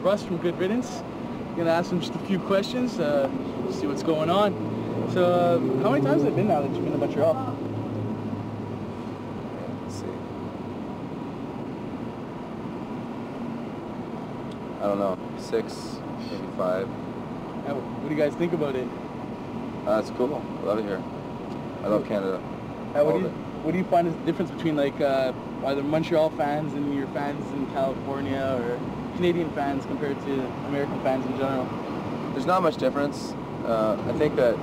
Russ from Good Riddance. Gonna ask him just a few questions, see what's going on. So, how many times has it been now that you've been to Montreal? Let's see. I don't know, 6, maybe 5. What do you guys think about it? It's cool. I love it here. I love Canada. What do you find is the difference between like either Montreal fans and your fans in California, or Canadian fans compared to American fans in general? There's not much difference. I think that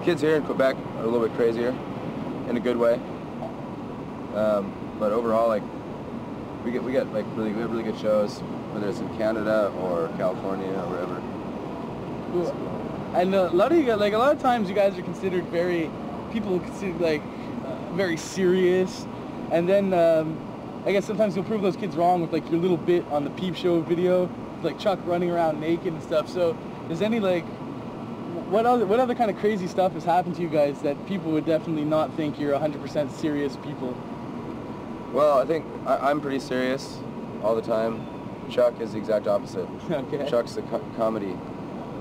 kids here in Quebec are a little bit crazier, in a good way. But overall, like we have really good shows, whether it's in Canada or California or wherever. Cool. And a lot of times you guys are considered very serious, and then I guess sometimes you'll prove those kids wrong with like your little bit on the Peep Show video, like Chuck running around naked and stuff. So is any like what other kind of crazy stuff has happened to you guys that people would definitely not think you're 100% serious people? Well, I think I'm pretty serious all the time. Chuck is the exact opposite. Okay. Chuck's the comedy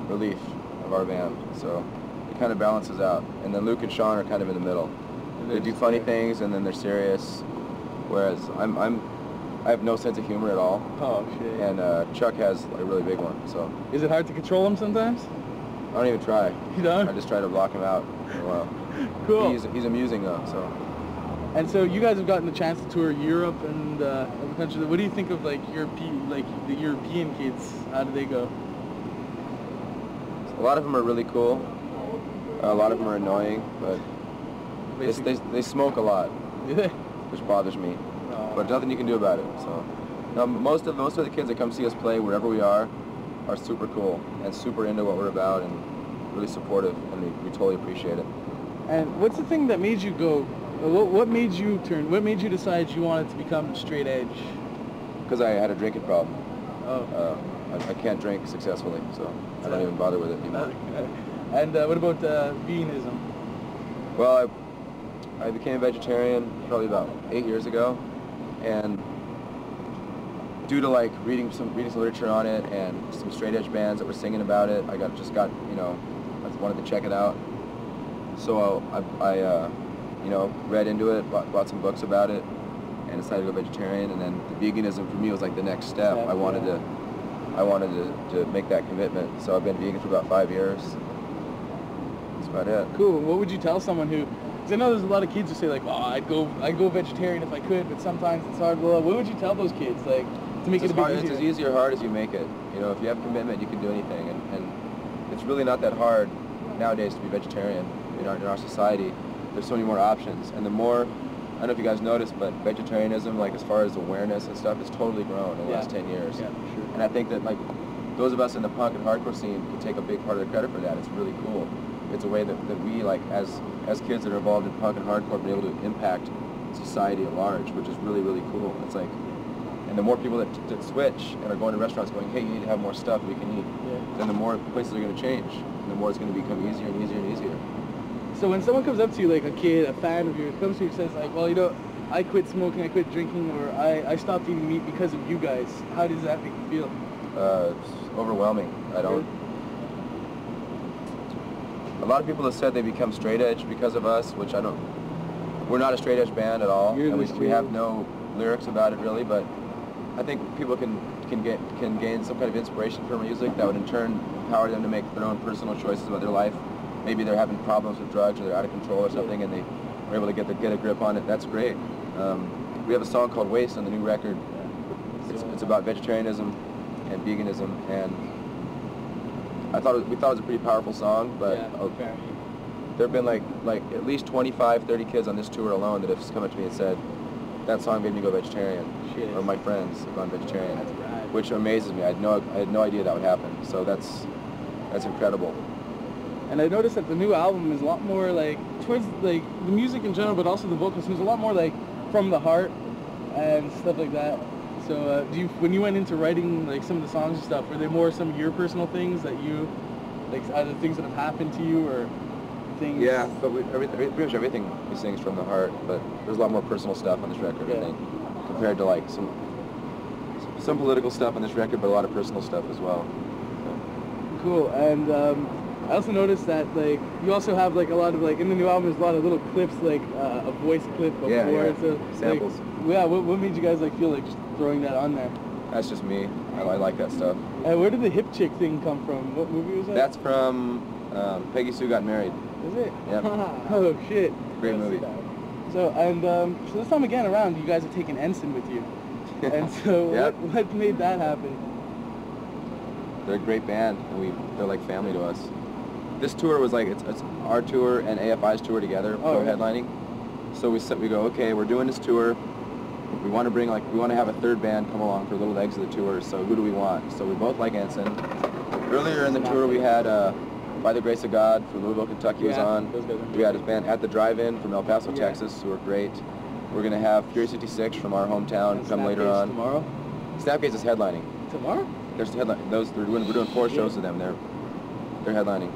relief of our band, so it kind of balances out. And then Luke and Sean are kind of in the middle. They do funny things and then they're serious, whereas I have no sense of humor at all. Oh shit. And Chuck has a really big one. So is it hard to control him sometimes? I don't even try. You don't? I just try to block him out for a while. Cool. He's amusing though, so. And so you guys have gotten the chance to tour Europe and other countries. What do you think of like the European kids? How do they go? A lot of them are really cool. A lot of them are annoying, but they smoke a lot, which bothers me. Oh. But nothing you can do about it. So, no, most of the kids that come see us play wherever we are super cool and super into what we're about and really supportive, and we totally appreciate it. And what's the thing that made you go? What made you turn? What made you decide you wanted to become straight edge? Because I had a drinking problem. Oh. I can't drink successfully, so I don't even bother with it anymore. And what about veganism? Well, I became a vegetarian probably about 8 years ago, and due to like reading some literature on it and some straight edge bands that were singing about it, I wanted to check it out. So I read into it, bought some books about it, and decided to go vegetarian. And then the veganism for me was like the next step. I wanted to make that commitment. So I've been vegan for about 5 years. That's about it. Cool. What would you tell someone who? Because I know there's a lot of kids who say like, "Oh, I'd go vegetarian if I could," but sometimes it's hard. Well, what would you tell those kids like to make it a bit easier? It's as easy or hard as you make it. You know, if you have commitment, you can do anything, and it's really not that hard nowadays to be vegetarian. In our society, there's so many more options, and the more, I don't know if you guys noticed, but vegetarianism, like as far as awareness and stuff, has totally grown in the last 10 years. Yeah, for sure. And I think that like those of us in the punk and hardcore scene can take a big part of the credit for that. It's really cool. It's a way that we, like as kids that are involved in punk and hardcore, have been able to impact society at large, which is really, really cool. It's like, and the more people that switch and are going to restaurants going, hey, you need to have more stuff we can eat, then the more places are going to change, and the more it's going to become easier and easier and easier. So when someone comes up to you, like a kid, a fan of yours, comes to you and says like, well, you know, I quit smoking, I quit drinking, or I stopped eating meat because of you guys, how does that make you feel? It's overwhelming. A lot of people have said they become straight edge because of us, which we're not a straight edge band at all. And we have no lyrics about it really, but I think people can gain some kind of inspiration from music that would in turn empower them to make their own personal choices about their life. Maybe they're having problems with drugs or they're out of control or something, and they were able to get a grip on it. That's great. We have a song called Waste on the new record. It's about vegetarianism and veganism, and we thought it was a pretty powerful song, but there have been like at least 25, 30 kids on this tour alone that have come up to me and said, that song made me go vegetarian. Or my friends have gone vegetarian, which amazes me. I had no idea that would happen. So that's incredible. And I noticed that the new album is a lot more like towards like the music in general, but also the vocals seems a lot more like from the heart and stuff like that. So when you went into writing like some of the songs and stuff, were they more some of your personal things that you like, either things that have happened to you or things? Yeah, but pretty much everything we sing is from the heart. But there's a lot more personal stuff on this record, I think, compared to like some some political stuff on this record, but a lot of personal stuff as well. Cool. And I also noticed that like you also have like a lot of like in the new album there's a lot of little clips like a voice clip before. Yeah. So, samples. Like, yeah. What made you guys like feel like just throwing that on there? That's just me. I like that stuff. And where did the hip chick thing come from? What movie was that? That's from Peggy Sue Got Married. Is it? Yep. Oh shit. Great movie. So so this time again around, you guys are taking Ensign with you. And so Yep. what made that happen? They're a great band, and they're like family to us. This tour was like it's our tour and AFI's tour together, co-headlining. So we go, okay, we're doing this tour. We want to have a third band come along for little legs of the tour. So who do we want? So we both like Ensign. Earlier in the tour, we had By the Grace of God from Louisville, Kentucky was on. We had a band At the Drive-In from El Paso, Texas, who are great. We're gonna have Furious 56 from our hometown come later on. Tomorrow? Snapcase is headlining. Tomorrow? There's we're doing 4 shows with them. They're headlining.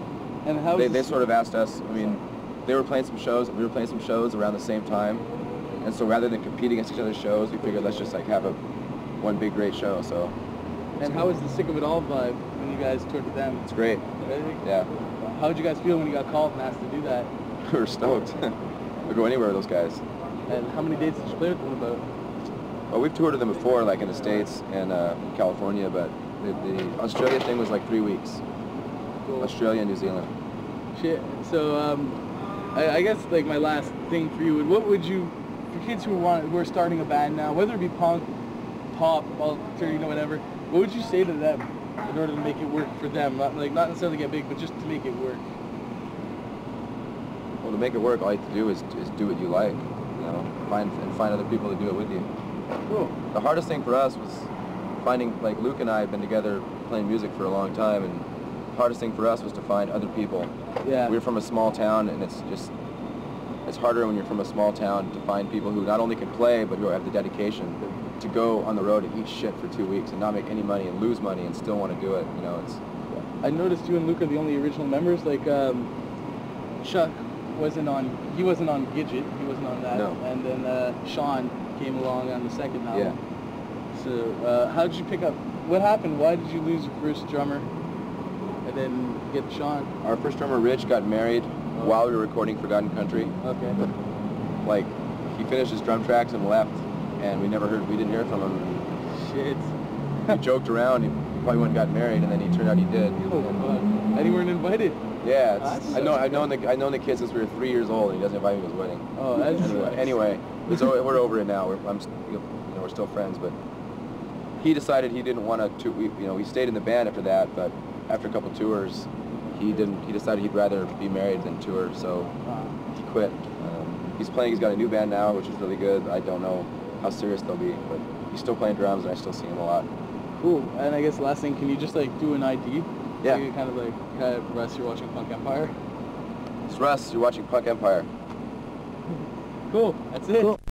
And how they sort of asked us. I mean, they were playing some shows. We were playing some shows around the same time, and so rather than compete against each other's shows, we figured let's just like have one big great show. So. And how was the Sick of It All vibe when you guys toured with them? It's great. Really? Yeah. How did you guys feel when you got called and asked to do that? We were stoked. We'd go anywhere with those guys. And how many dates did you play with them about? Well, we've toured with them before, like in the States and California, but the Australia thing was like 3 weeks. Cool. Australia and New Zealand. Shit. So, I guess like my last thing for you, what would you, for kids who are starting a band now, whether it be punk, pop, alternative, whatever, what would you say to them in order to make it work for them? Not necessarily get big, but just to make it work. Well, to make it work, all you have to do is do what you like. You know, find other people to do it with you. Cool. The hardest thing for us was finding, like Luke and I have been together playing music for a long time, and the hardest thing for us was to find other people. Yeah. We're from a small town, and it's harder when you're from a small town to find people who not only can play, but who have the dedication to go on the road and eat shit for 2 weeks and not make any money and lose money and still want to do it. You know, it's. I noticed you and Luke are the only original members. Like Chuck wasn't on Gidget. He wasn't on that. No. And then Sean came along on the second album. Yeah. So how did you pick up? What happened? Why did you lose your first drummer and then get Sean? Our first drummer, Rich, got married while we were recording Forgotten Country. Okay. Like, he finished his drum tracks and left, and we didn't hear from him. Shit. We joked around, he probably went and got married, and then he turned out he did. Oh, and you weren't invited? Yeah, I've known the kid since we were 3 years old, and he doesn't invite me to his wedding. Oh, that's anyway, we're over it now. We're still friends, but he decided he didn't want to. We stayed in the band after that, but after a couple tours, he decided he'd rather be married than tour, so he quit. He's got a new band now, which is really good. I don't know how serious they'll be, but he's still playing drums, and I still see him a lot. Cool. And I guess the last thing, can you just like do an ID? Yeah. So you kind of like, Russ, you're watching Punk Empire. It's Russ, you're watching Punk Empire. Cool. That's it. Cool.